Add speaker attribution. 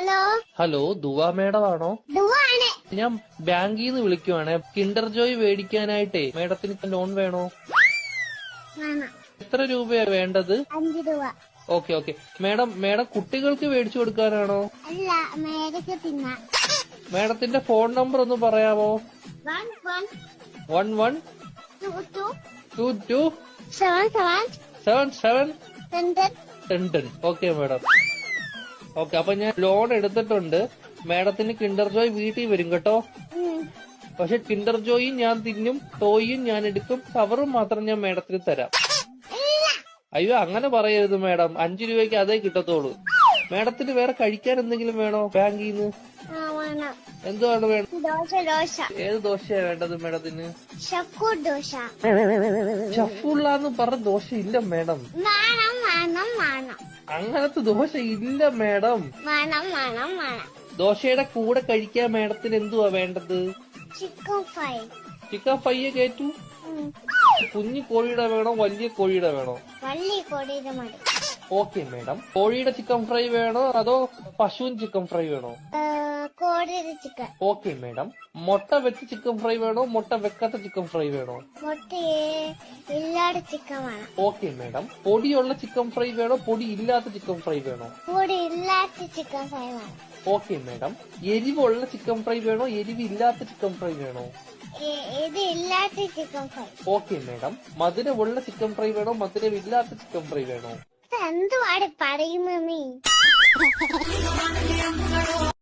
Speaker 1: Hello
Speaker 2: hello ദുവാ madam ആണോ?
Speaker 1: ദുവാണ്.
Speaker 2: ഞാൻ ബാങ്കിൽ നിന്ന് വിളിക്കുവാണ്. കിൻഡർ ജോയ് മേടിക്കാനായിട്ടേ മേഡത്തിന് ലോൺ വേണോ?
Speaker 1: വേണം.
Speaker 2: എത്ര രൂപയാ വേണ്ടത്?
Speaker 1: 5 രൂപ.
Speaker 2: ഓക്കെ മേഡം കുട്ടികൾക്ക് മേടിച്ചു കൊടുക്കാനാണോ?
Speaker 1: അല്ല, മേടിച്ച് തിന്നാൻ.
Speaker 2: മേഡത്തിന്റെ ഫോൺ നമ്പർ ഒന്ന് പറയാമോ?
Speaker 1: 11
Speaker 2: 11
Speaker 1: 22
Speaker 2: 22
Speaker 1: 77
Speaker 2: 77
Speaker 1: 10.
Speaker 2: Okay madam. ഓക്കെ, അപ്പൊ ഞാൻ ലോൺ എടുത്തിട്ടുണ്ട്. മേഡത്തിന് കിൻഡർ ജോയ് വീട്ടിൽ വരും കേട്ടോ. പക്ഷെ കിൻഡർ ജോയും ഞാൻ തിന്നും, ടോയും ഞാൻ എടുക്കും, കവറും മാത്രം ഞാൻ മേഡത്തിന് തരാം. അയ്യോ, അങ്ങനെ പറയരുത് മേഡം. 5 രൂപയ്ക്ക് അതേ കിട്ടത്തോളൂ. മേഡത്തിന് വേറെ കഴിക്കാൻ എന്തെങ്കിലും വേണോ ബാങ്കിൽ നിന്ന്? എന്തുവാണ് വേണം?
Speaker 1: ദോശ.
Speaker 2: ഏത് ദോശയാ വേണ്ടത് മേഡത്തിന്?
Speaker 1: ഷക്കൂർ ദോശ.
Speaker 2: ഷഫുള്ളാന്ന് പറഞ്ഞ ദോശ ഇല്ല മേഡം.
Speaker 1: വേണം.
Speaker 2: അങ്ങനത്തെ ദോശ ഇല്ല മേഡം.
Speaker 1: വേണം.
Speaker 2: ദോശയുടെ കൂടെ കഴിക്കാൻ മേഡത്തിന് എന്തുവാ വേണ്ടത്?
Speaker 1: Chicken fry.
Speaker 2: ചിക്കൻ ഫ്രൈയെ കേറ്റു. കുഞ്ഞു കോഴിയുടെ വേണോ വലിയ കോഴിയുടെ വേണോ?
Speaker 1: വള്ളി കൊടിയുടെ മതി.
Speaker 2: Okay madam. കോഴിയുടെ ചിക്കൻ ഫ്രൈ വേണോ അതോ പശുവിൻ ചിക്കൻ ഫ്രൈ വേണോ?
Speaker 1: കോടിയുടെ ചിക്കൻ.
Speaker 2: Okay madam. മുട്ട വെച്ച ചിക്കൻ ഫ്രൈ വേണോ മുട്ട വെക്കാത്ത ചിക്കൻ ഫ്രൈ വേണോ?
Speaker 1: മുട്ടയെ ഇല്ലാത്ത ചിക്കൻ വേണം.
Speaker 2: Okay madam. പൊടിയുള്ള ചിക്കൻ ഫ്രൈ വേണോ പൊടി ഇല്ലാത്ത ചിക്കൻ ഫ്രൈ വേണോ?
Speaker 1: പൊടി ഇല്ലാത്ത ചിക്കൻ ഫ്രൈ വേണം.
Speaker 2: Okay madam. എരിവുള്ള ചിക്കൻ ഫ്രൈ വേണോ എരിവ് ഇല്ലാത്ത ചിക്കൻ ഫ്രൈ വേണോ?
Speaker 1: ഇത് ഇല്ലാത്ത ചിക്കൻ ഫ്രൈ.
Speaker 2: Okay madam. മധുരമുള്ള ചിക്കൻ ഫ്രൈ വേണോ മധുരമില്ലാത്ത ചിക്കൻ ഫ്രൈ വേണോ?
Speaker 1: എന്തുവാണ് പറയുന്നത് നീ?